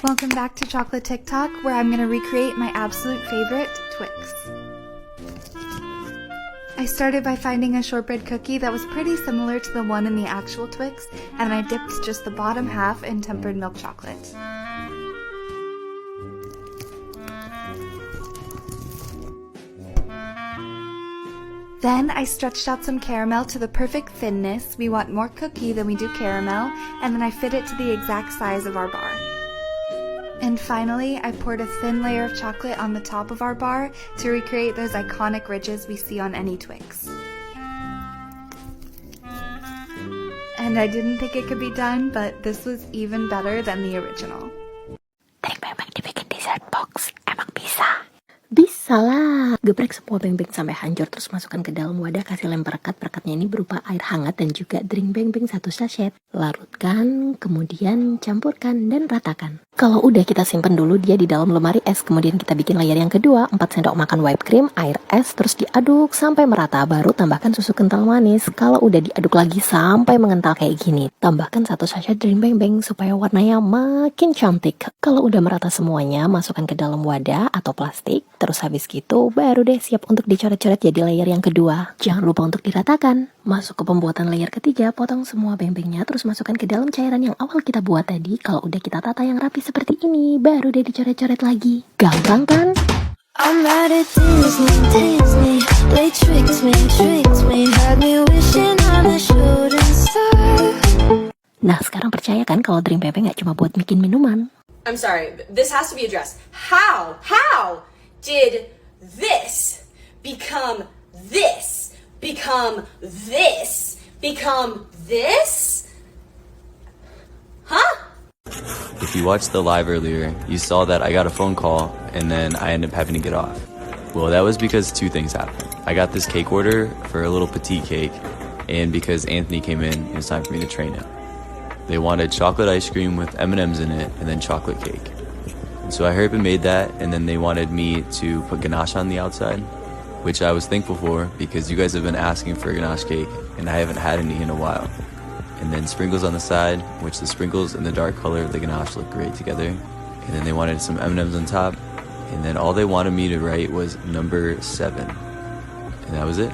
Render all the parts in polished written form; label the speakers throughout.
Speaker 1: Welcome back to Chocolate Tik&Tok, where I'm going to recreate my absolute favorite, Twix. I started by finding a shortbread cookie that was pretty similar to the one in the actual Twix, and I dipped just the bottom half in tempered milk chocolate. Then I stretched out some caramel to the perfect thinness. We want more cookie than we do caramel, and then I fit it to the exact size of our bar. And finally, I poured a thin layer of chocolate on the top of our bar to recreate those iconic ridges we see on any Twix. And I didn't think it could be done, but this was even better than the original.
Speaker 2: Trik beng-beng dibikin dessert box, emang bisa? Bisa lah. Geprek semua beng-beng sampai hancur, terus masukkan ke dalam wadah, kasih lem perekat. Perekatnya ini berupa air hangat dan juga drink beng-beng 1 sachet. Larutkan, kemudian campurkan dan ratakan. Kalau udah, kita simpen dulu dia di dalam lemari es. Kemudian kita bikin layer yang kedua, 4 sendok makan whipped cream, air es, terus diaduk sampai merata. Baru tambahkan susu kental manis. Kalau udah diaduk lagi sampai mengental kayak gini, tambahkan 1 sachet drink beng-beng supaya warnanya makin cantik. Kalau udah merata semuanya, masukkan ke dalam wadah atau plastik. Terus habis gitu, baru deh siap untuk dicoret-coret jadi layer yang kedua. Jangan lupa untuk diratakan. Masuk ke pembuatan layer ketiga, potong semua beng-bengnya, terus masukkan ke dalam cairan yang awal kita buat tadi. Kalau udah kita tata yang rapi seperti ini, baru deh dicoret-coret lagi. Gampang kan?
Speaker 3: I'm mad at Disney, they tricked me, had me wishing on a shooting star.
Speaker 2: Nah, sekarang percaya kan kalau drink beng-beng gak cuma buat bikin minuman?
Speaker 4: I'm sorry, this has to be addressed. How did this become this? Become this? Become this? Huh?
Speaker 5: If you watched the live earlier, you saw that I got a phone call and then I ended up having to get off. Well, that was because 2 things happened. I got this cake order for a little petite cake, and because Anthony came in, it was time for me to train him. They wanted chocolate ice cream with M&Ms in it and then chocolate cake. So I hurried up and made that, and then they wanted me to put ganache on the outside, which I was thankful for because you guys have been asking for a ganache cake and I haven't had any in a while. And then sprinkles on the side, which the sprinkles and the dark color of the ganache look great together. And then they wanted some M&Ms on top, and then all they wanted me to write was number 7. And that was it.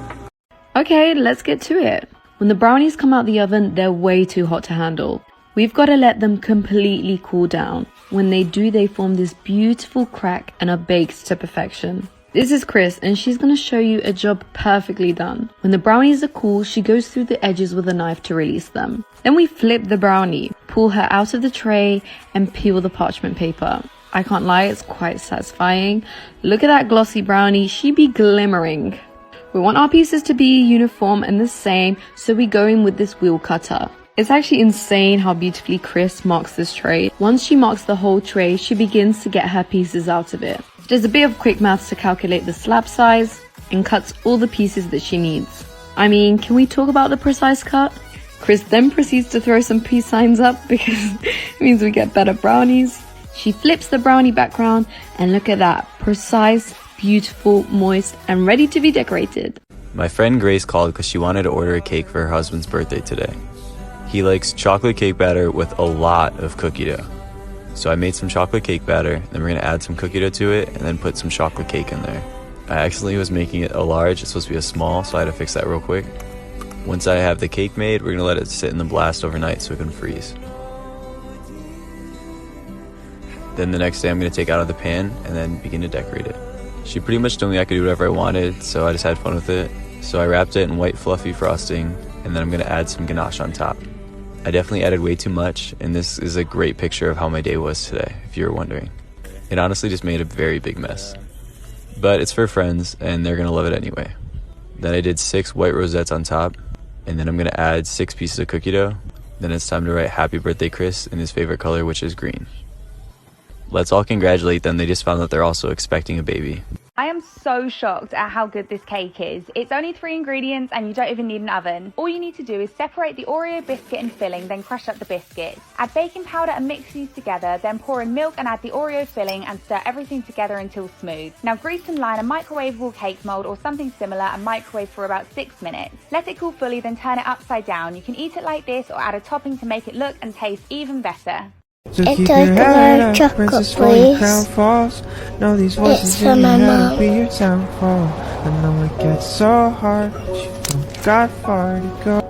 Speaker 6: Okay, let's get to it. When the brownies come out the oven, they're way too hot to handle. We've got to let them completely cool down. When they do, they form this beautiful crack and are baked to perfection. This is Chris, and she's going to show you a job perfectly done. When the brownies are cool, she goes through the edges with a knife to release them. Then we flip the brownie, pull her out of the tray, and peel the parchment paper. I can't lie, it's quite satisfying. Look at that glossy brownie, she be glimmering. We want our pieces to be uniform and the same, so we go in with this wheel cutter. It's actually insane how beautifully Chris marks this tray. Once she marks the whole tray, she begins to get her pieces out of it. She does a bit of quick maths to calculate the slab size and cuts all the pieces that she needs. I mean, can we talk about the precise cut? Chris then proceeds to throw some peace signs up because it means we get better brownies. She flips the brownie background and look at that, precise, beautiful, moist, and ready to be decorated.
Speaker 5: My friend Grace called because she wanted to order a cake for her husband's birthday today. He likes chocolate cake batter with a lot of cookie dough. So I made some chocolate cake batter, then we're going to add some cookie dough to it and then put some chocolate cake in there. I accidentally was making it a large, it's supposed to be a small, so I had to fix that real quick. Once I have the cake made, we're going to let it sit in the blast overnight so it can freeze. Then the next day I'm going to take it out of the pan and then begin to decorate it. She pretty much told me I could do whatever I wanted, so I just had fun with it. So I wrapped it in white fluffy frosting, and then I'm going to add some ganache on top. I definitely added way too much, and this is a great picture of how my day was today, if you were wondering. It honestly just made a very big mess. But it's for friends, and they're going to love it anyway. Then I did 6 white rosettes on top, and then I'm going to add 6 pieces of cookie dough. Then it's time to write Happy Birthday Chris in his favorite color, which is green. Let's all congratulate them, they just found out they're also expecting a baby.
Speaker 7: I am so shocked at how good this cake is. It's only 3 ingredients and you don't even need an oven. All you need to do is separate the Oreo biscuit and filling, then crush up the biscuits. Add baking powder and mix these together, then pour in milk and add the Oreo filling and stir everything together until smooth. Now grease and line a microwavable cake mold or something similar and microwave for about 6 minutes. Let it cool fully, then turn it upside down. You can eat it like this or add a topping to make it look and taste even better.
Speaker 8: So
Speaker 3: It's
Speaker 8: keep
Speaker 3: like
Speaker 8: your
Speaker 3: a
Speaker 8: head
Speaker 3: bar of
Speaker 8: up,
Speaker 3: chocolate,
Speaker 8: princess, before your
Speaker 3: please.
Speaker 8: crown falls. Know these voices
Speaker 3: It's for
Speaker 8: in your
Speaker 3: my
Speaker 8: head
Speaker 3: mom.
Speaker 8: will be your downfall. I know it gets so hard, but you don't got far to go.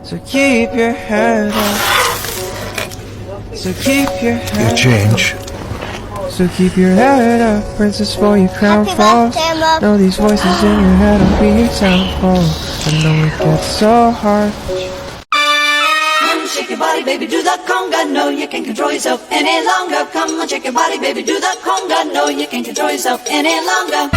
Speaker 8: So keep your head up. So keep your head
Speaker 9: change.
Speaker 8: up. So keep your head up, princess, before your crown
Speaker 3: Happy
Speaker 8: falls.
Speaker 3: birthday, Mom.
Speaker 8: Know these voices in your head will be your downfall. I know it gets so hard.
Speaker 10: Shake your body, baby, do the conga. No, you can't control yourself any longer. Come on, shake your body, baby, do the conga. No, you can't control yourself any longer.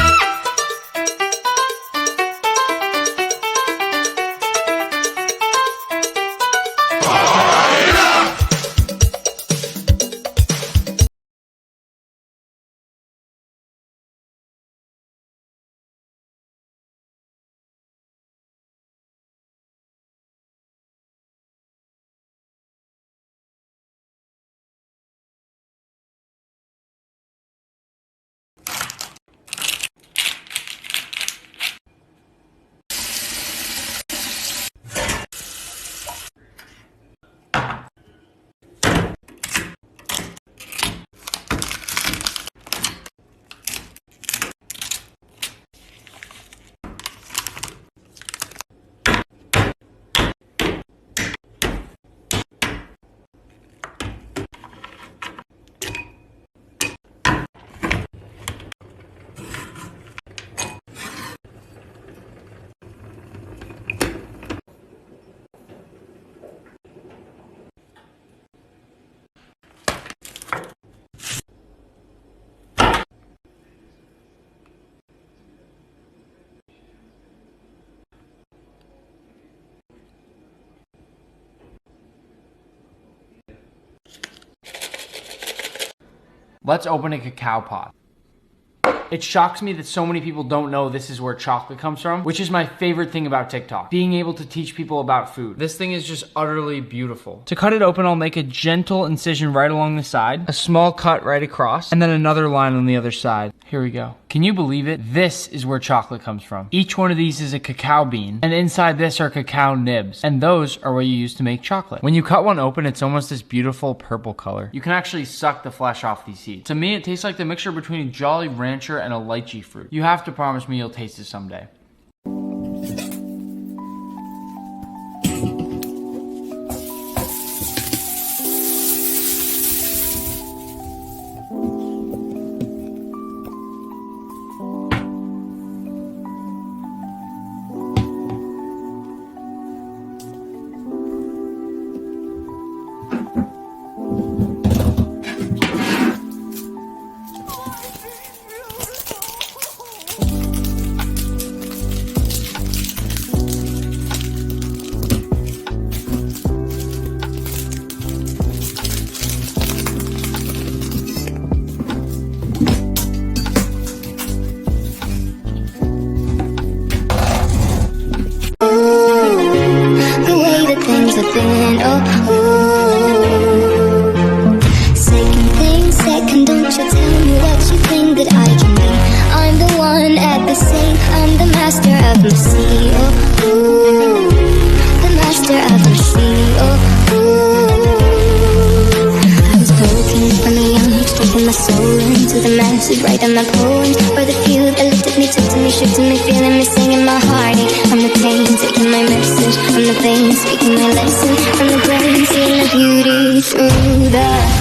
Speaker 11: Let's open a cacao pot. It shocks me that so many people don't know this is where chocolate comes from, which is my favorite thing about TikTok, being able to teach people about food. This thing is just utterly beautiful. To cut it open, I'll make a gentle incision right along the side, a small cut right across, and then another line on the other side. Here we go. Can you believe it? This is where chocolate comes from. Each one of these is a cacao bean, and inside this are cacao nibs, and those are what you use to make chocolate. When you cut one open, it's almost this beautiful purple color. You can actually suck the flesh off these seeds. To me, it tastes like the mixture between a Jolly Rancher and a lychee fruit. You have to promise me you'll taste it someday.
Speaker 3: Write on my poems for the few that looked at me, took to me, shook to me, feeling me, singing my heartache. From the pain, taking my message. From the pain, speaking my lesson. From the brain, seeing the beauty through the...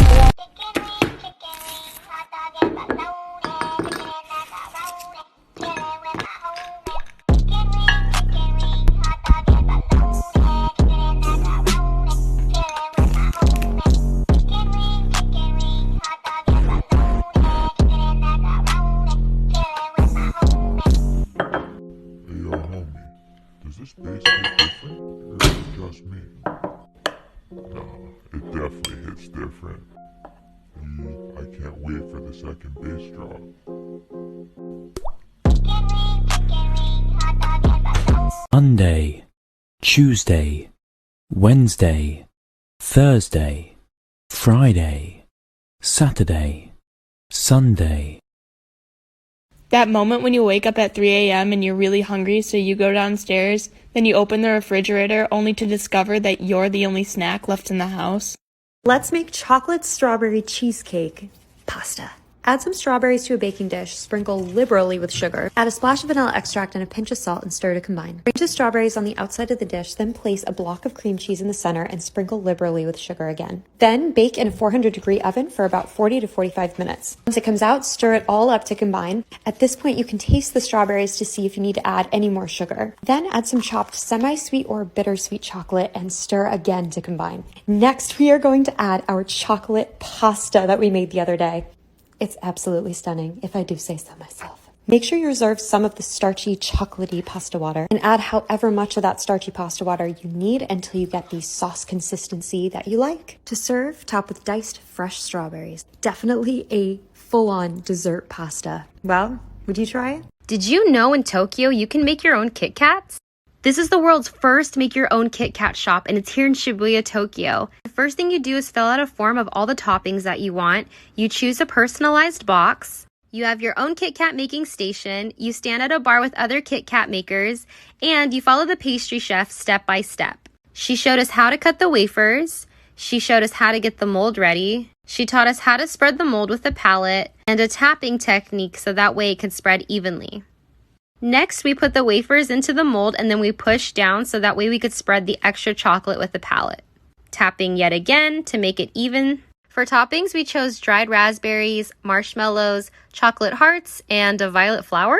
Speaker 12: Monday, Tuesday, Wednesday, Thursday, Friday, Saturday, Sunday.
Speaker 13: That moment when you wake up at 3 a.m. and you're really hungry, so you go downstairs, then you open the refrigerator only to discover that you're the only snack left in the house.
Speaker 9: Let's make chocolate strawberry cheesecake pasta. Add some strawberries to a baking dish, sprinkle liberally with sugar, add a splash of vanilla extract and a pinch of salt and stir to combine. Arrange the strawberries on the outside of the dish, then place a block of cream cheese in the center and sprinkle liberally with sugar again. Then bake in a 400-degree oven for about 40 to 45 minutes. Once it comes out, stir it all up to combine. At this point, you can taste the strawberries to see if you need to add any more sugar. Then add some chopped semi-sweet or bittersweet chocolate and stir again to combine. Next, we are going to add our chocolate pasta that we made the other day. It's absolutely stunning, if I do say so myself. Make sure you reserve some of the starchy, chocolatey pasta water and add however much of that starchy pasta water you need until you get the sauce consistency that you like. To serve, top with diced fresh strawberries. Definitely a full-on dessert pasta. Well, would you try it?
Speaker 14: Did you know in Tokyo you can make your own Kit Kats? This is the world's first make-your-own Kit Kat shop, and it's here in Shibuya, Tokyo. The first thing you do is fill out a form of all the toppings that you want. You choose a personalized box. You have your own Kit Kat making station. You stand at a bar with other Kit Kat makers, and you follow the pastry chef step by step. She showed us how to cut the wafers. She showed us how to get the mold ready. She taught us how to spread the mold with a palette and a tapping technique so that way it could spread evenly. Next, we put the wafers into the mold and then we push down so that way we could spread the extra chocolate with the palette. Tapping yet again to make it even. For toppings, we chose dried raspberries, marshmallows, chocolate hearts, and a violet flower.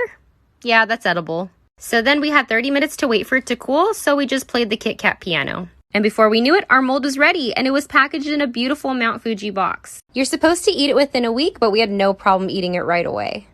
Speaker 14: Yeah, that's edible. So then we had 30 minutes to wait for it to cool, so we just played the Kit Kat piano. And before we knew it, our mold was ready, and it was packaged in a beautiful Mount Fuji box. You're supposed to eat it within a week, but we had no problem eating it right away.